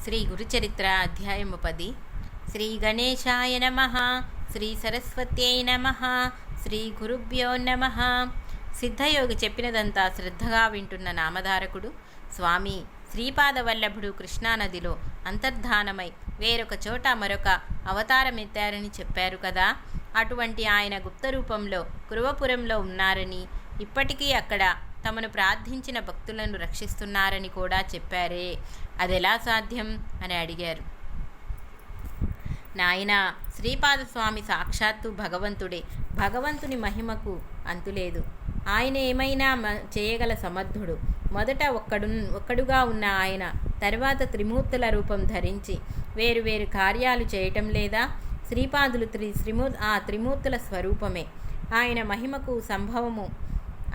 శ్రీ గురుచరిత్ర అధ్యాయము 10. శ్రీ గణేశాయ నమః. శ్రీ సరస్వత్యై నమః. శ్రీ గురుభ్యో నమః. సిద్ధయోగి చెప్పినదంతా శ్రద్ధగా వింటున్న నామధారకుడు స్వామి శ్రీపాదవల్లభుడు కృష్ణానదిలో అంతర్ధానమై వేరొక చోట మరొక అవతారమెత్తారని చెప్పారు కదా. అటువంటి ఆయన గుప్తరూపంలో కురువపురంలో ఉన్నారని, ఇప్పటికీ అక్కడ తమను ప్రార్థించిన భక్తులను రక్షిస్తున్నారని కూడా చెప్పారే, అదెలా సాధ్యం అని అడిగారు. నాయనా, శ్రీపాదస్వామి సాక్షాత్తు భగవంతుడే. భగవంతుని మహిమకు అంతులేదు. ఆయన ఏమైనా చేయగల సమర్థుడు. మొదట ఒక్కడుగా ఉన్న ఆయన తర్వాత త్రిమూర్తుల రూపం ధరించి వేరువేరు కార్యాలు చేయటం లేదా? శ్రీపాదులు త్రిమూర్తుల స్వరూపమే. ఆయన మహిమకు సంభవము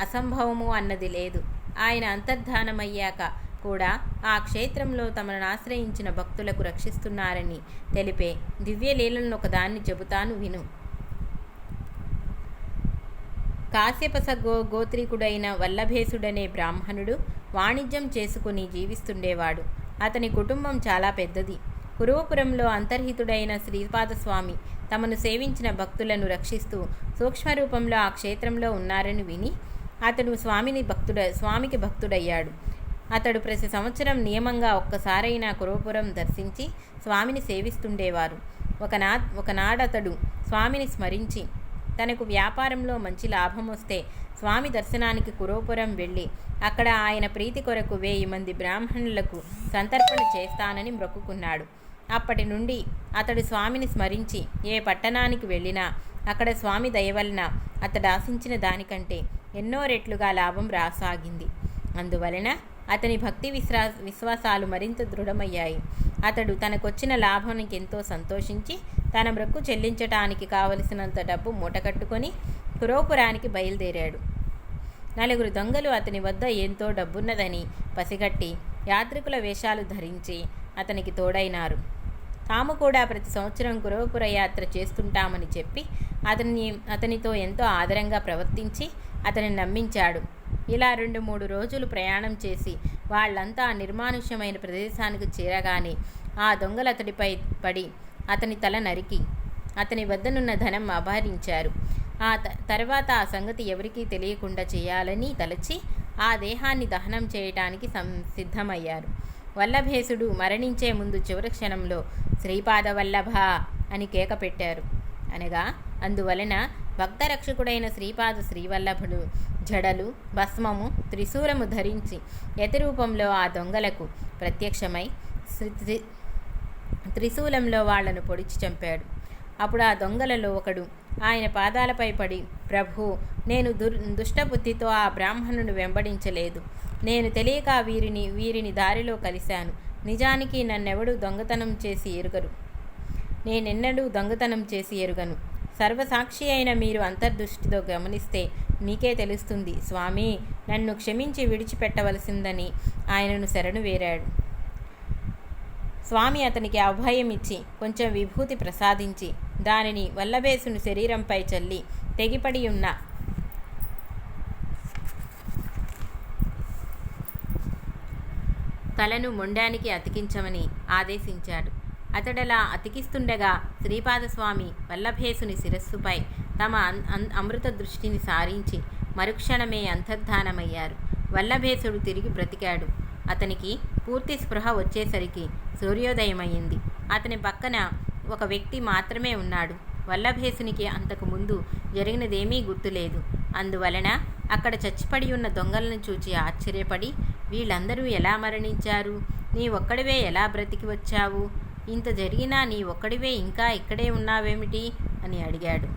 అసంభవము అన్నది లేదు. ఆయన అంతర్ధానమయ్యాక కూడా ఆ క్షేత్రంలో తమను ఆశ్రయించిన భక్తులకు రక్షిస్తున్నారని తెలిపే దివ్యలీలను ఒకదాన్ని చెబుతాను విను. కాశ్యపస గోత్రీకుడైన వల్లభేసుడనే బ్రాహ్మణుడు వాణిజ్యం చేసుకుని జీవిస్తుండేవాడు. అతని కుటుంబం చాలా పెద్దది. కురువపురంలో అంతర్హితుడైన శ్రీపాదస్వామి తమను సేవించిన భక్తులను రక్షిస్తూ సూక్ష్మరూపంలో ఆ క్షేత్రంలో ఉన్నారని విని అతడు స్వామికి భక్తుడయ్యాడు. అతడు ప్రతి సంవత్సరం నియమంగా ఒక్కసారైనా కురువపురం దర్శించి స్వామిని సేవిస్తుండేవారు. ఒకనాడతడు స్వామిని స్మరించి తనకు వ్యాపారంలో మంచి లాభం వస్తే స్వామి దర్శనానికి కురువపురం వెళ్ళి అక్కడ ఆయన ప్రీతి కొరకు 1000 మంది బ్రాహ్మణులకు సంతర్పణ చేస్తానని మొక్కుకున్నాడు. అప్పటి నుండి అతడు స్వామిని స్మరించి ఏ పట్టణానికి వెళ్ళినా అక్కడ స్వామి దయవలన అతడు ఆశించిన దానికంటే ఎన్నో రెట్లుగా లాభం రాసాగింది. అందువలన అతని భక్తి విశ్వాసాలు మరింత దృఢమయ్యాయి. అతడు తనకొచ్చిన లాభానికి ఎంతో సంతోషించి తన మొక్కు చెల్లించటానికి కావలసినంత డబ్బు మూటకట్టుకొని కురువపురానికి బయలుదేరాడు. 4 దొంగలు అతని వద్ద ఎంతో డబ్బున్నదని పసిగట్టి యాత్రికుల వేషాలు ధరించి అతనికి తోడైనారు. తాము కూడా ప్రతి సంవత్సరం కురువపుర యాత్ర చేస్తుంటామని చెప్పి అతనితో ఎంతో ఆదరంగా ప్రవర్తించి అతని నమ్మించాడు. ఇలా 2-3 రోజులు ప్రయాణం చేసి వాళ్ళంతా నిర్మానుష్యమైన ప్రదేశానికి చేరగానే ఆ దొంగలు అతడిపై పడి అతని తల నరికి అతని వద్దనున్న ధనం అపహరించారు. తర్వాత ఆ సంగతి ఎవరికీ తెలియకుండా చేయాలని తలచి ఆ దేహాన్ని దహనం చేయటానికి సిద్ధమయ్యారు. వల్లభేసుడు మరణించే ముందు చివరి క్షణంలో శ్రీపాదవల్లభ అని కేక పెట్టారు. అనగా అందువలన భక్తరక్షకుడైన శ్రీవల్లభుడు జడలు, భస్మము, త్రిశూలము ధరించి యతిరూపంలో ఆ దొంగలకు ప్రత్యక్షమై త్రిశూలంలో వాళ్లను పొడిచి చంపాడు. అప్పుడు ఆ దొంగలలో ఒకడు ఆయన పాదాలపై పడి, ప్రభు, నేను దుష్టబుద్ధితో ఆ బ్రాహ్మణుని వెంబడించలేదు. నేను తెలియక వీరిని దారిలో కలిశాను. నిజానికి నన్నెవడూ దొంగతనం చేసి ఎరుగరు. నేనెన్నడూ దొంగతనం చేసి ఎరుగను. సర్వసాక్షి అయిన మీరు అంతర్దృష్టితో గమనిస్తే మీకే తెలుస్తుంది. స్వామి, నన్ను క్షమించి విడిచిపెట్టవలసిందని ఆయనను శరణు వేరాడు. స్వామి అతనికి అభయం ఇచ్చి కొంచెం విభూతి ప్రసాదించి దానిని వల్లభేసుని శరీరంపై చల్లి తెగిపడి ఉన్న తలను మొండానికి అతికించమని ఆదేశించాడు. అతడలా అతికిస్తుండగా శ్రీపాదస్వామి వల్లభేసుని శిరస్సుపై తమ అమృత దృష్టిని సారించి మరుక్షణమే అంతర్ధానమయ్యారు. వల్లభేసుడు తిరిగి బ్రతికాడు. అతనికి పూర్తి స్పృహ వచ్చేసరికి సూర్యోదయమయ్యింది. అతని పక్కన ఒక వ్యక్తి మాత్రమే ఉన్నాడు. వల్లభేసునికి అంతకు ముందు జరిగినదేమీ గుర్తులేదు. అందువలన అక్కడ చచ్చిపడి ఉన్న దొంగలను చూచి ఆశ్చర్యపడి, వీళ్ళందరూ ఎలా మరణించారు? నీ ఒక్కడివే ఎలా బ్రతికి వచ్చావు? ఇంత జరిగినా నీ ఒక్కడివే ఇంకా ఇక్కడే ఉన్నావేమిటి అని అడిగాడు.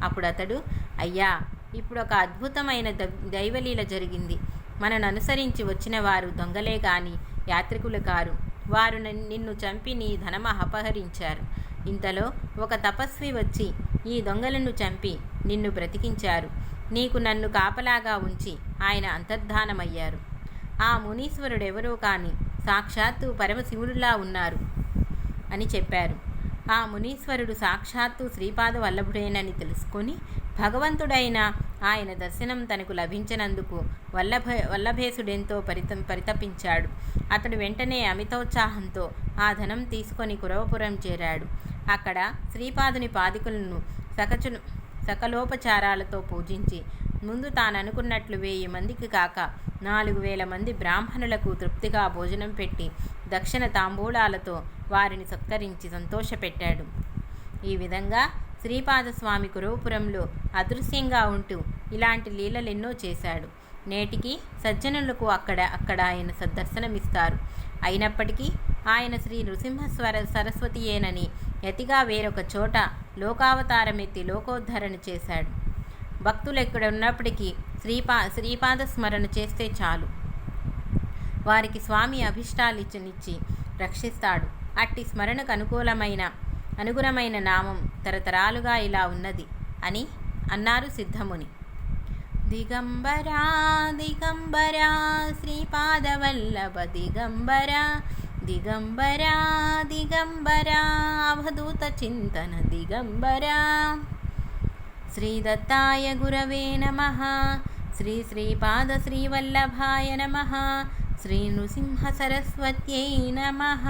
అప్పుడు అతడు, అయ్యా, ఇప్పుడు ఒక అద్భుతమైన దైవలీల జరిగింది. మనను అనుసరించి వచ్చిన వారు దొంగలే గాని యాత్రికులు కారు. వారు నిన్ను చంపి నీ ధనం అపహరించారు. ఇంతలో ఒక తపస్వి వచ్చి ఈ దొంగలను చంపి నిన్ను బ్రతికించారు. నీకు నన్ను కాపలాగా ఉంచి ఆయన అంతర్ధానమయ్యారు. ఆ మునీశ్వరుడెవరో కాని సాక్షాత్తు పరమశివుడిలా ఉన్నారు అని చెప్పారు. ఆ మునీశ్వరుడు సాక్షాత్తు శ్రీపాద వల్లభుడేనని తెలుసుకొని భగవంతుడైన ఆయన దర్శనం తనకు లభించినందుకు వల్లభేశుడెంతో పరితపించాడు. అతడు వెంటనే అమితోత్సాహంతో ఆ ధనం తీసుకొని కురవపురం చేరాడు. అక్కడ శ్రీపాదుని పాదికులను సకలోపచారాలతో పూజించి ముందు తాననుకున్నట్లు 1000 మందికి కాక 4000 మంది బ్రాహ్మణులకు తృప్తిగా భోజనం పెట్టి దక్షిణ తాంబూలాలతో వారిని సత్కరించి సంతోషపెట్టాడు. ఈ విధంగా శ్రీపాదస్వామి కురవపురంలో అదృశ్యంగా ఉంటూ ఇలాంటి లీలలెన్నో చేశాడు. నేటికి సజ్జనులకు అక్కడ ఆయన సద్దర్శనమిస్తారు. అయినప్పటికీ ఆయన శ్రీ నృసింహ సరస్వతియేనని యతిగా వేరొక చోట లోకావతారమెత్తి లోకోద్ధరణ చేశాడు. భక్తులు ఎక్కడ ఉన్నప్పటికీ శ్రీపాద స్మరణ చేస్తే చాలు, వారికి స్వామి అభిష్టాలిచ్చి రక్షిస్తాడు. అట్టి స్మరణకు అనుగుణమైన నామం తరతరాలుగా ఇలా ఉన్నది అని అన్నారు సిద్ధముని. దిగంబరా దిగంబరా శ్రీపాదవల్లభ దిగంబరా దిగంబరా దిగంబరా అవధూత చింతన దిగంబరా. శ్రీదత్తాయ గురవే నమః. శ్రీపాద శ్రీవల్లభాయ నమః. శ్రీ నృసింహ సరస్వత్యై నమః.